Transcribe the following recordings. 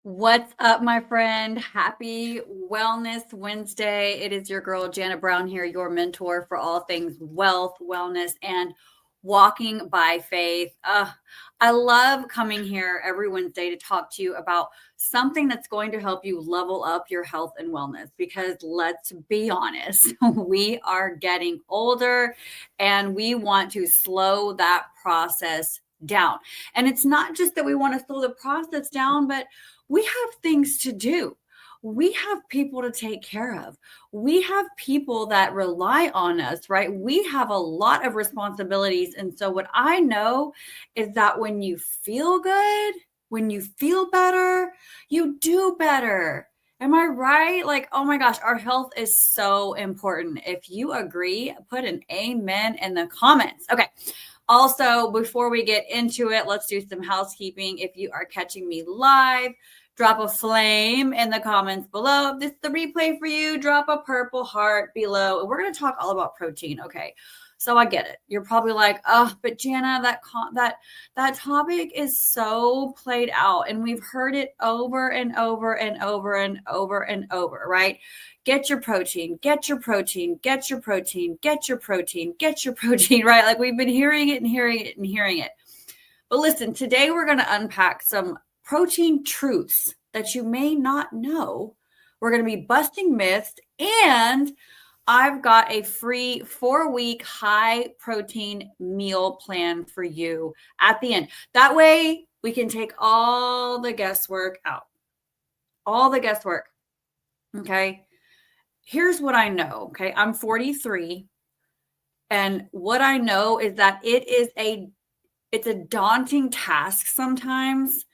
What's up, my friend? Happy Wellness Wednesday. It is your girl, Janet Brown here, your mentor for all things wealth, wellness, and walking by faith. I love coming here every Wednesday to talk to you about something that's going to help you level up your health and wellness because let's be honest, we are getting older and we want to slow that process down. And it's not just that we want to slow the process down, but we have things to do. We have people to take care of. We have people that rely on us, right? We have a lot of responsibilities. And so, what I know is that when you feel good, when you feel better, you do better. Am I right? Like, oh my gosh, our health is so important. If you agree, put an amen in the comments. Okay. Also, before we get into it, let's do some housekeeping. If you are catching me live, drop a flame in the comments below. If this is the replay for you, drop a purple heart below. And we're going to talk all about protein. Okay. So I get it. You're probably like, oh, but Jana, that topic is so played out and we've heard it over and over and over and over and over, right? Get your protein, get your protein, get your protein, get your protein, get your protein, right? Like we've been hearing it and hearing it and hearing it. But listen, today we're going to unpack some protein truths that you may not know. We're going to be busting myths, and I've got a free 4-week high protein meal plan for you at the end. That way we can take all the guesswork out. All the guesswork. Okay. Here's what I know. Okay. I'm 43. And what I know is that it's a daunting task sometimes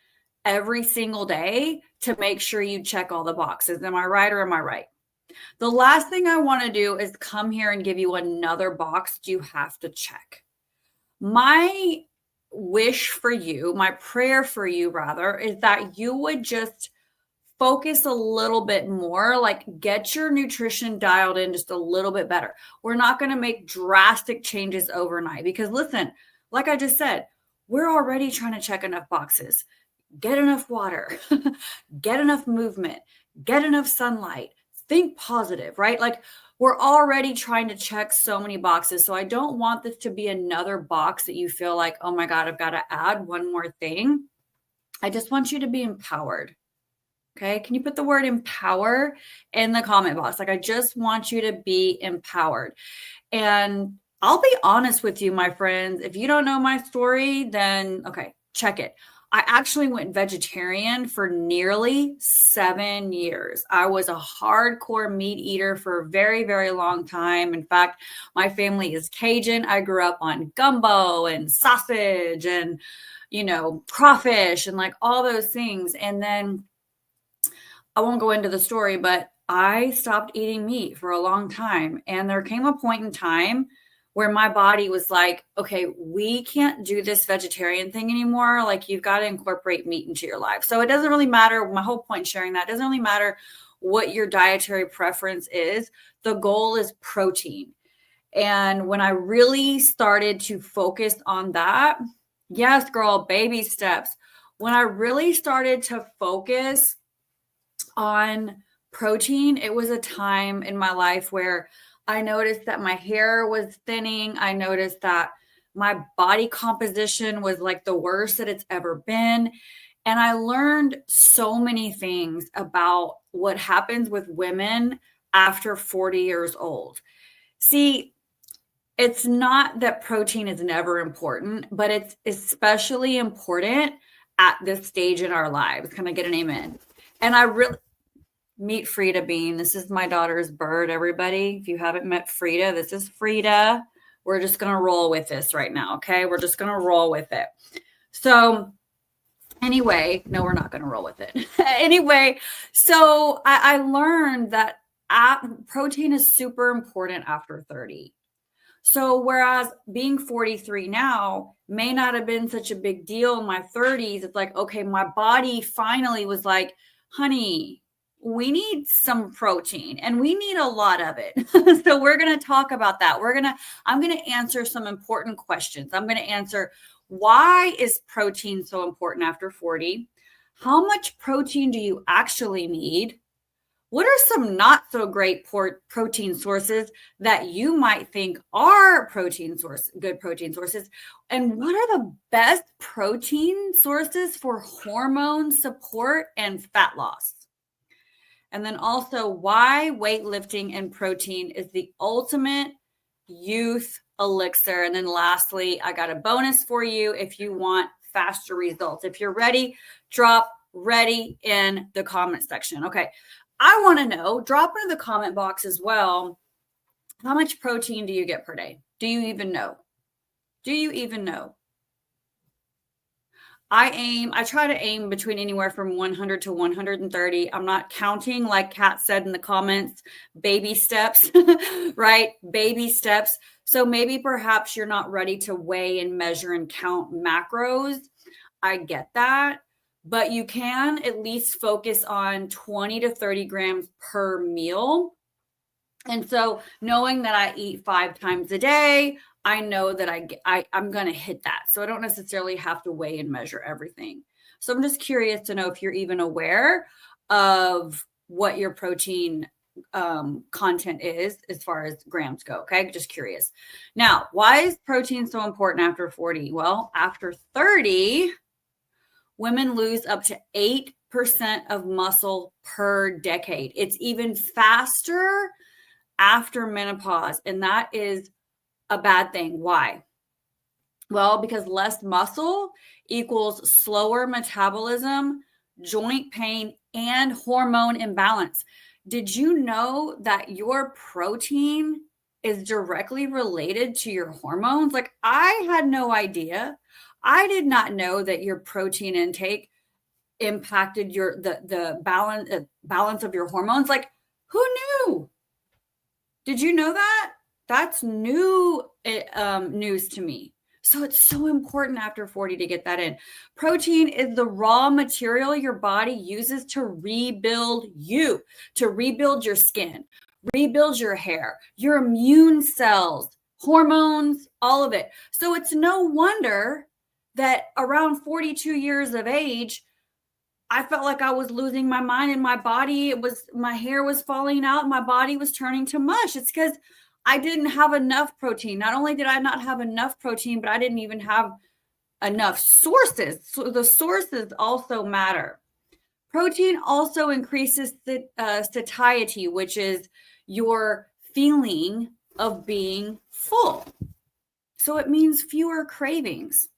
every single day to make sure you check all the boxes. Am I right or am I right? The last thing I want to do is come here and give you another box you have to check. My wish for you, my prayer for you rather, is that you would just focus a little bit more, like get your nutrition dialed in just a little bit better. We're not going to make drastic changes overnight because listen, like I just said, we're already trying to check enough boxes. Get enough water, get enough movement, get enough sunlight, think positive, right? Like we're already trying to check so many boxes. So I don't want this to be another box that you feel like, oh my God, I've got to add one more thing. I just want you to be empowered. Okay. Can you put the word empower in the comment box? Like I just want you to be empowered. And I'll be honest with you, my friends. If you don't know my story, then okay, check it. I actually went vegetarian for nearly 7 years. I was a hardcore meat eater for a very, very long time. In fact, my family is Cajun. I grew up on gumbo and sausage and, crawfish and like all those things. And then I won't go into the story, but I stopped eating meat for a long time. And there came a point in time where my body was like, okay, we can't do this vegetarian thing anymore. Like you've got to incorporate meat into your life. So it doesn't really matter. My whole point sharing that, it doesn't really matter what your dietary preference is. The goal is protein. And when I really started to focus on that, yes, girl, baby steps. When I really started to focus on protein, it was a time in my life where I noticed that my hair was thinning. I noticed that my body composition was like the worst that it's ever been. And I learned so many things about what happens with women after 40 years old. See, it's not that protein is never important, but it's especially important at this stage in our lives. Can I get an amen? And I really meet Frida Bean. This is my daughter's bird, everybody. If you haven't met Frida, this is Frida. We're just going to roll with this right now, okay? We're just going to roll with it. So anyway, no, we're not going to roll with it. Anyway, so I learned that protein is super important after 30. So whereas being 43 now may not have been such a big deal in my 30s, it's like, okay, my body finally was like, honey, we need some protein and we need a lot of it. So we're going to talk about that. I'm going to answer some important questions. I'm going to answer, why is protein so important after 40? How much protein do you actually need? What are some not so great protein sources that you might think are good protein sources? And what are the best protein sources for hormone support and fat loss? And then also why weightlifting and protein is the ultimate youth elixir. And then lastly, I got a bonus for you if you want faster results. If you're ready, drop ready in the comment section. Okay. I want to know, drop into the comment box as well. How much protein do you get per day? Do you even know? Do you even know? I try to aim between anywhere from 100 to 130. I'm not counting, like Kat said in the comments, baby steps, right? Baby steps. So maybe perhaps you're not ready to weigh and measure and count macros. I get that. But you can at least focus on 20 to 30 grams per meal. And so knowing that I eat 5 times a day, I know that I'm going to hit that. So I don't necessarily have to weigh and measure everything. So I'm just curious to know if you're even aware of what your protein content is as far as grams go. Okay. Just curious. Now, why is protein so important after 40? Well, after 30, women lose up to 8% of muscle per decade. It's even faster after menopause. And that is a bad thing. Why? Well, because less muscle equals slower metabolism, joint pain, and hormone imbalance. Did you know that your protein is directly related to your hormones? Like, I had no idea. I did not know that your protein intake impacted the balance of your hormones. Like, who knew? Did you know that? That's new news to me. So it's so important after 40 to get that in. Protein is the raw material your body uses to rebuild you, to rebuild your skin, rebuild your hair, your immune cells, hormones, all of it. So it's no wonder that around 42 years of age, I felt like I was losing my mind and my hair was falling out. My body was turning to mush. It's because I didn't have enough protein. Not only did I not have enough protein, but I didn't even have enough sources. So the sources also matter. Protein also increases the satiety, which is your feeling of being full. So it means fewer cravings.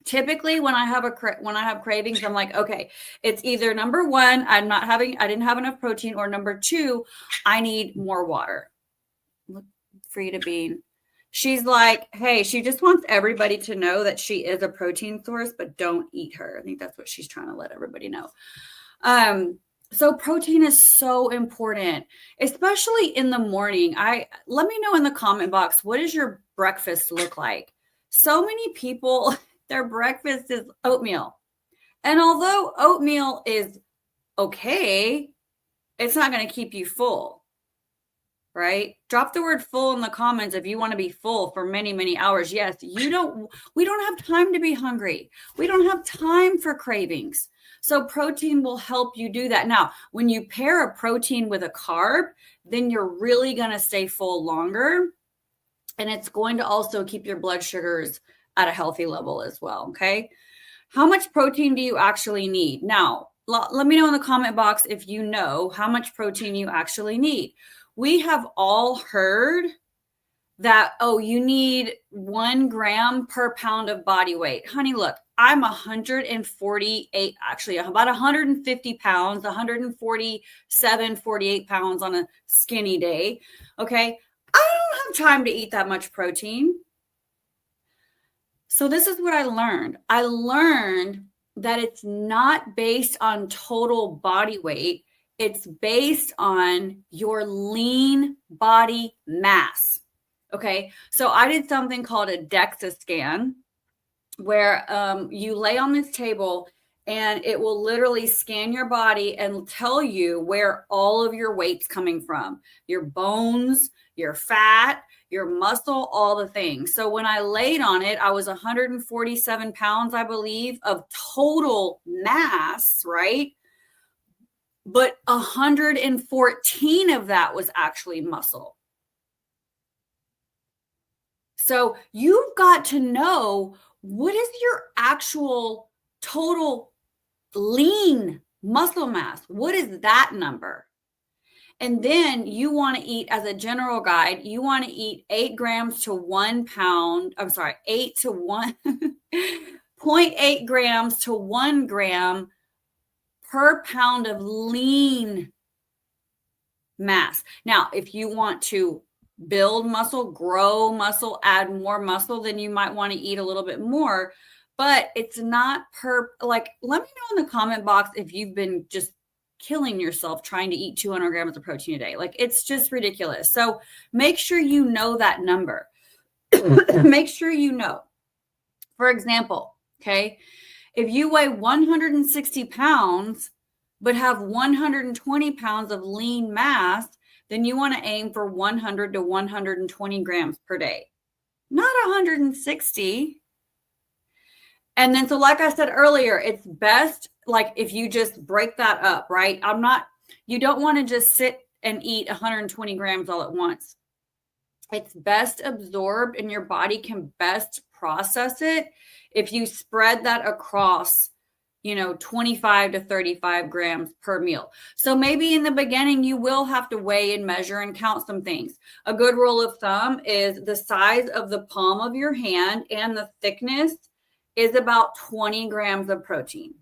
Typically when I have cravings, I'm like, okay, it's either number one, I didn't have enough protein, or number two, I need more water. Look, Frida Bean. She's like, hey, she just wants everybody to know that she is a protein source, but don't eat her. I think that's what she's trying to let everybody know. So protein is so important, especially in the morning. Let me know in the comment box, what does your breakfast look like? So many people, their breakfast is oatmeal. And although oatmeal is okay, it's not going to keep you full, right? Drop the word full in the comments if you want to be full for many, many hours. Yes, we don't have time to be hungry. We don't have time for cravings. So protein will help you do that. Now, when you pair a protein with a carb, then you're really going to stay full longer. And it's going to also keep your blood sugars at a healthy level as well. Okay. How much protein do you actually need? Now, let me know in the comment box if you know how much protein you actually need. We have all heard that, oh, you need 1 gram per pound of body weight. Honey, look, I'm 148, actually about 150 pounds, 147, 48 pounds on a skinny day. Okay. I don't have time to eat that much protein. So this is what I learned. I learned that it's not based on total body weight. It's based on your lean body mass. Okay. So I did something called a DEXA scan where you lay on this table and it will literally scan your body and tell you where all of your weight's coming from, your bones, your fat, your muscle, all the things. So when I laid on it, I was 147 pounds, I believe, of total mass, right? But 114 of that was actually muscle. So you've got to know, what is your actual total lean muscle mass? What is that number? And then you want to eat, as a general guide, you want to eat 8 grams to 1 pound. I'm sorry, 8 to 1, 0.8 grams to 1 gram per pound of lean mass. Now, if you want to build muscle, grow muscle, add more muscle, then you might want to eat a little bit more. But it's not let me know in the comment box if you've been just killing yourself trying to eat 200 grams of protein a day. Like, it's just ridiculous. So make sure you know that number. Make sure you know. For example, okay, if you weigh 160 pounds, but have 120 pounds of lean mass, then you want to aim for 100 to 120 grams per day, not 160. And then, so like I said earlier, it's best, like, if you just break that up, right? You don't want to just sit and eat 120 grams all at once. It's best absorbed and your body can best process it if you spread that across, 25 to 35 grams per meal. So maybe in the beginning, you will have to weigh and measure and count some things. A good rule of thumb is the size of the palm of your hand and the thickness is about 20 grams of protein.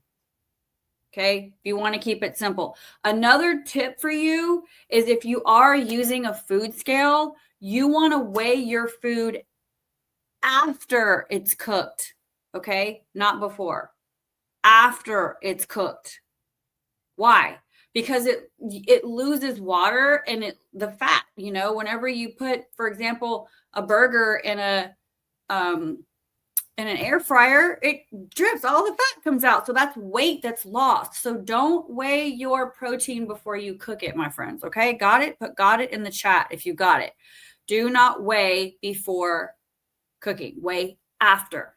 Okay, if you want to keep it simple. Another tip for you is, if you are using a food scale, you want to weigh your food after it's cooked. Okay, not before. After it's cooked. Why? Because it loses water and the fat. Whenever you put, for example, a burger in an air fryer, it drips, all the fat comes out. So that's weight that's lost. So don't weigh your protein before you cook it, my friends. Okay, got it? Got it in the chat if you got it. Do not weigh before cooking. Weigh after.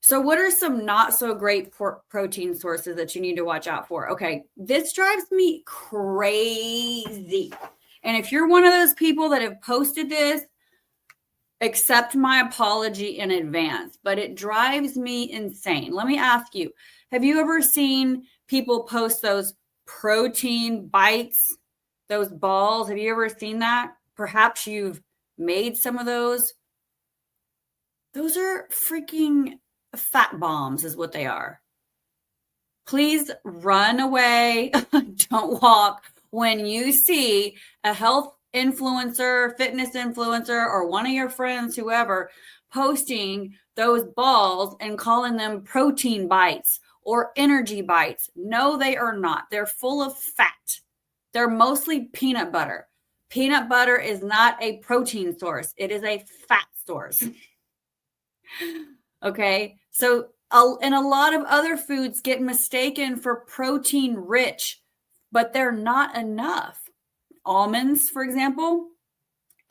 So what are some not so great protein sources that you need to watch out for? Okay, this drives me crazy. And if you're one of those people that have posted this, accept my apology in advance, but it drives me insane. Let me ask you, have you ever seen people post those protein bites, those balls? Have you ever seen that? Perhaps you've made some of those. Those are freaking fat bombs is what they are. Please run away. Don't walk when you see a health influencer, fitness influencer, or one of your friends, whoever, posting those balls and calling them protein bites or energy bites. No, they are not. They're full of fat. They're mostly peanut butter. Peanut butter is not a protein source. It is a fat source. Okay. So, and a lot of other foods get mistaken for protein rich, but they're not enough. Almonds, for example,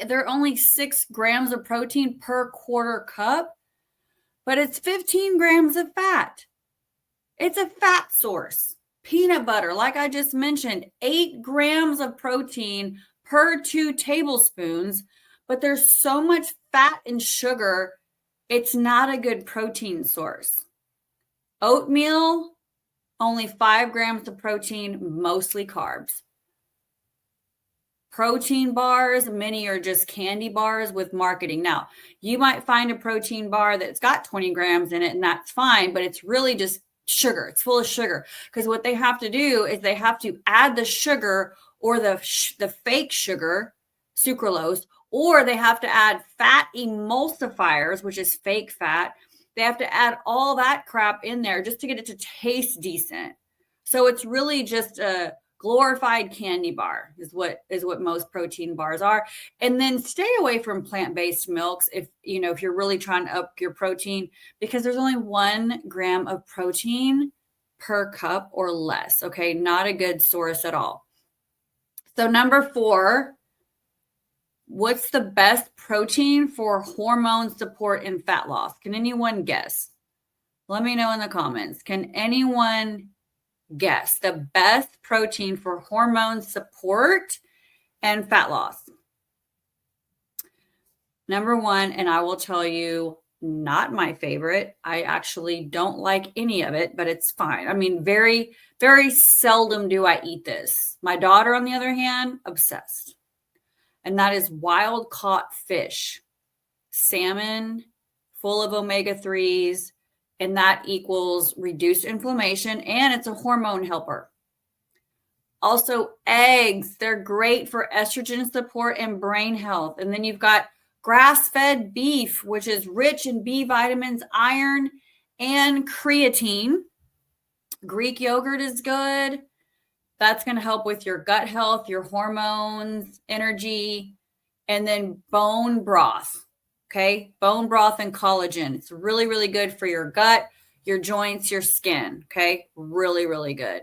they're only 6 grams of protein per quarter cup, but it's 15 grams of fat. It's a fat source. Peanut butter, like I just mentioned, 8 grams of protein per 2 tablespoons, but there's so much fat and sugar, it's not a good protein source. Oatmeal, only 5 grams of protein, mostly carbs. Protein bars, many are just candy bars with marketing. Now, you might find a protein bar that's got 20 grams in it, and that's fine, but it's really just sugar. It's full of sugar, because what they have to do is they have to add the sugar or the fake sugar, sucralose, or they have to add fat emulsifiers, which is fake fat. They have to add all that crap in there just to get it to taste decent. So it's really just a glorified candy bar is what most protein bars are. And then stay away from plant-based milks if you're really trying to up your protein, because there's only 1 gram of protein per cup or less. Okay, not a good source at all. So number 4, what's the best protein for hormone support and fat loss? Can anyone guess? Let me know in the comments. Can anyone guess the best protein for hormone support and fat loss? Number 1, and I will tell you, not my favorite. I actually don't like any of it, but it's fine. I mean, very, very seldom do I eat this. My daughter, on the other hand, obsessed. And that is wild caught fish, salmon, full of omega-3s, and that equals reduced inflammation, and it's a hormone helper. Also, eggs, they're great for estrogen support and brain health. And then you've got grass-fed beef, which is rich in B vitamins, iron, and creatine. Greek yogurt is good. That's going to help with your gut health, your hormones, energy, and then bone broth. Okay, bone broth and collagen. It's really, really good for your gut, your joints, your skin. Okay, really, really good.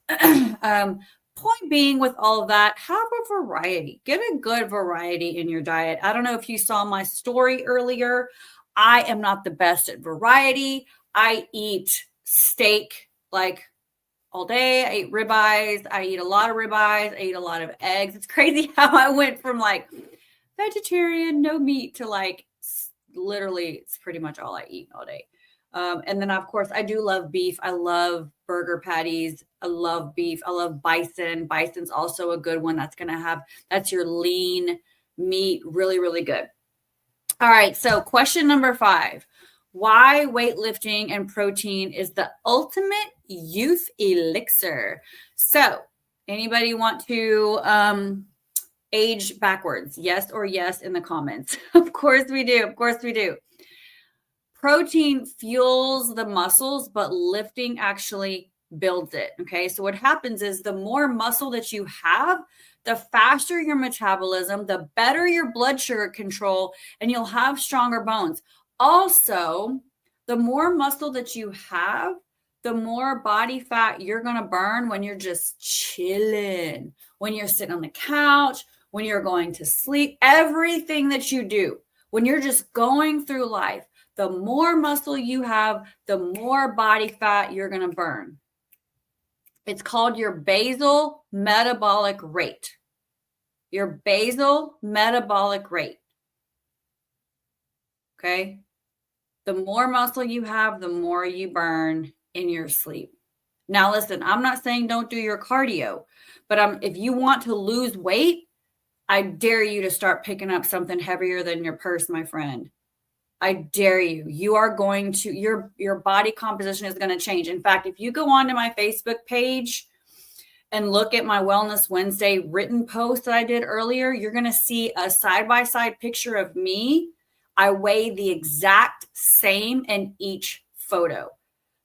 Point being, with all of that, have a variety. Get a good variety in your diet. I don't know if you saw my story earlier. I am not the best at variety. I eat steak like all day. I eat ribeyes. I eat a lot of ribeyes. I eat a lot of eggs. It's crazy how I went from like vegetarian, no meat, to like literally it's pretty much all I eat all day. And then, of course, I do love beef. I love burger patties. I love beef. I love bison. Bison's also a good one. That's your lean meat. Really, really good. All right. So question number 5, why weightlifting and protein is the ultimate youth elixir. So anybody want to age backwards? Yes or yes in the comments. Of course we do. Of course we do. Protein fuels the muscles, but lifting actually builds it. Okay. So what happens is the more muscle that you have, the faster your metabolism, the better your blood sugar control, and you'll have stronger bones. Also, the more muscle that you have, the more body fat you're going to burn when you're just chilling, when you're sitting on the couch, when you're going to sleep, everything that you do, when you're just going through life. The more muscle you have, the more body fat you're going to burn. It's called your basal metabolic rate. Your basal metabolic rate. Okay? The more muscle you have, the more you burn in your sleep. Now, listen, I'm not saying don't do your cardio, but if you want to lose weight, I dare you to start picking up something heavier than your purse, my friend. I dare you. You are going to, your body composition is going to change. In fact, if you go onto my Facebook page and look at my Wellness Wednesday written post that I did earlier, you're going to see a side-by-side picture of me. I weigh the exact same in each photo,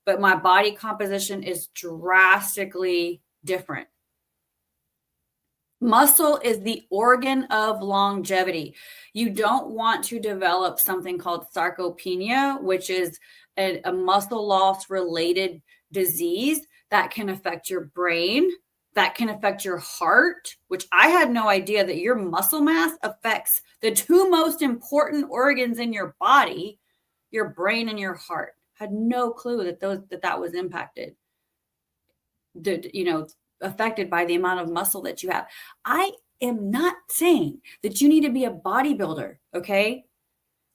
but my body composition is drastically different. Muscle is the organ of longevity. You don't want to develop something called sarcopenia, which is a muscle loss related disease that can affect your brain, that can affect your heart, which I had no idea that your muscle mass affects the 2 most important organs in your body, your brain and your heart. Had no clue that was impacted. Affected by the amount of muscle that you have. I am not saying that you need to be a bodybuilder, okay?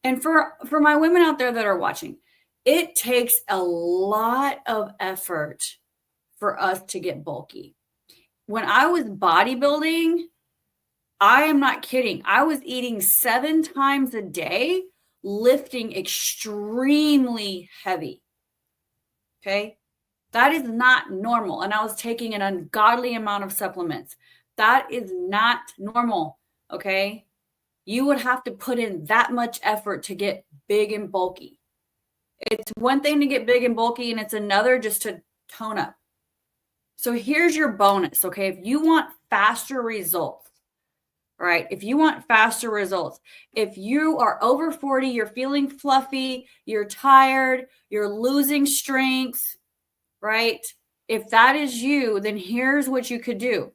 And for my women out there that are watching, it takes a lot of effort for us to get bulky. When I was bodybuilding, I am not kidding. I was eating 7 times a day, lifting extremely heavy, okay? That is not normal. And I was taking an ungodly amount of supplements. That is not normal, okay? You would have to put in that much effort to get big and bulky. It's one thing to get big and bulky, and it's another just to tone up. So here's your bonus, okay? If you want faster results, right? If you want faster results, if you are over 40, you're feeling fluffy, you're tired, you're losing strength, right? If that is you, then here's what you could do.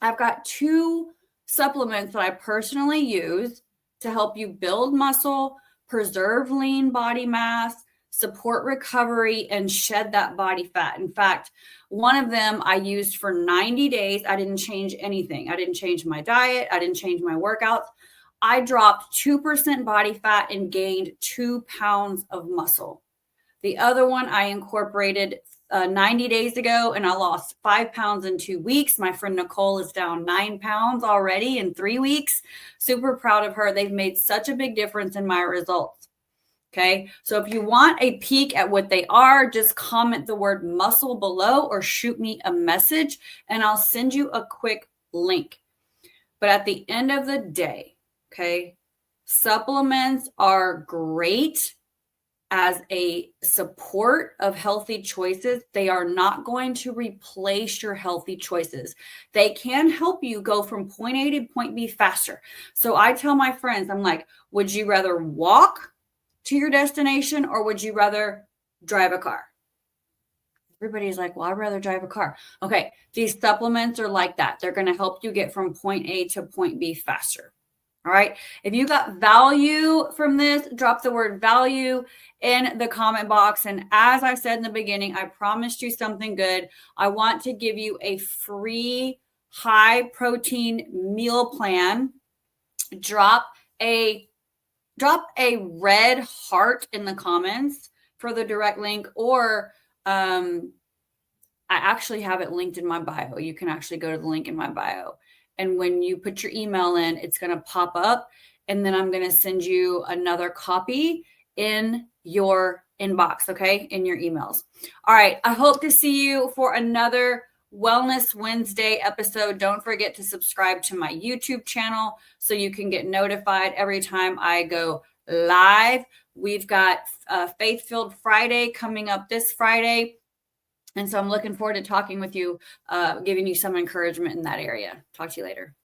I've got 2 supplements that I personally use to help you build muscle, preserve lean body mass, support recovery, and shed that body fat. In fact, one of them I used for 90 days. I didn't change anything. I didn't change my diet. I didn't change my workouts. I dropped 2% body fat and gained 2 pounds of muscle. The other one I incorporated 90 days ago, and I lost 5 pounds in 2 weeks. My friend Nicole is down 9 pounds already in 3 weeks. Super proud of her. They've made such a big difference in my results. Okay. So if you want a peek at what they are, just comment the word muscle below or shoot me a message and I'll send you a quick link. But at the end of the day, okay, supplements are great as a support of healthy choices. They are not going to replace your healthy choices. They can help you go from point A to point B faster. So I tell my friends, I'm like, would you rather walk to your destination or would you rather drive a car? Everybody's like, well, I'd rather drive a car. Okay, these supplements are like that. They're going to help you get from point A to point B faster. All right. If you got value from this, drop the word value in the comment box. And as I said in the beginning, I promised you something good. I want to give you a free high protein meal plan. Drop a red heart in the comments for the direct link, or I actually have it linked in my bio. You can actually go to the link in my bio. And when you put your email in, it's going to pop up. And then I'm going to send you another copy in your inbox, okay? In your emails. All right. I hope to see you for another Wellness Wednesday episode. Don't forget to subscribe to my YouTube channel so you can get notified every time I go live. We've got Faith-Filled Friday coming up this Friday. And so I'm looking forward to talking with you, giving you some encouragement in that area. Talk to you later.